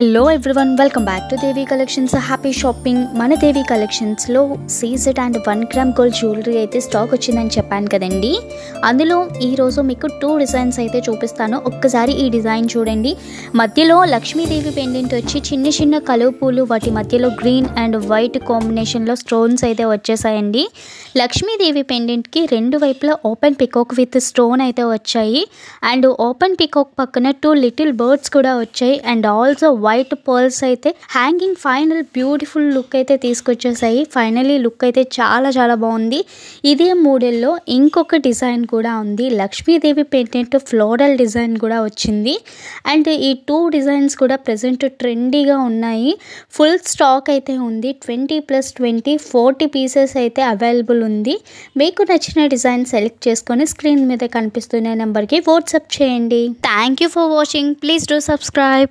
Hello everyone, welcome back to Devi collections. Happy shopping. మన దేవి కలెక్షన్స్లో CZ and 1 gram gold jewellery అయితే stock వచ్చిందని చెప్పాను కదండి. అందులో ఈరోజు మీకు 2 డిజైన్స్ అయితే చూపిస్తాను. ఒక్కసారి ఈ డిజైన్ చూడండి. మధ్యలో లక్ష్మీదేవి పెండెంట్ వచ్చి చిన్న చిన్న కలువ పూలు, వాటి మధ్యలో గ్రీన్ అండ్ వైట్ కాంబినేషన్లో స్టోన్స్ అయితే వచ్చేసాయండి. లక్ష్మీదేవి పెండెంట్కి 2 వైపులా ఓపెన్ పికాక్ విత్ స్టోన్ అయితే వచ్చాయి. అండ్ ఓపెన్ పికాక్ పక్కన 2 లిటిల్ బర్డ్స్ కూడా వచ్చాయి. అండ్ ఆల్సో వైట్ పర్ల్స్ అయితే హ్యాంగింగ్ ఫైనల్ బ్యూటిఫుల్ లుక్ అయితే తీసుకొచ్చేసాయి. ఫైనలీ లుక్ అయితే చాలా చాలా బాగుంది. ఇదే మోడల్లో ఇంకొక డిజైన్ కూడా ఉంది. లక్ష్మీదేవి పెండెంట్ ఫ్లోరల్ డిజైన్ కూడా వచ్చింది. అండ్ ఈ 2 డిజైన్స్ కూడా ప్రెజెంట్ ట్రెండీగా ఉన్నాయి. ఫుల్ స్టాక్ అయితే ఉంది. 20+20 40 పీసెస్ అయితే అవైలబుల్ ఉంది. మీకు నచ్చిన డిజైన్ సెలెక్ట్ చేసుకొని స్క్రీన్ మీద కనిపిస్తున్న నెంబర్కి వాట్సాప్ చేయండి. Thank you for watching. Please do subscribe.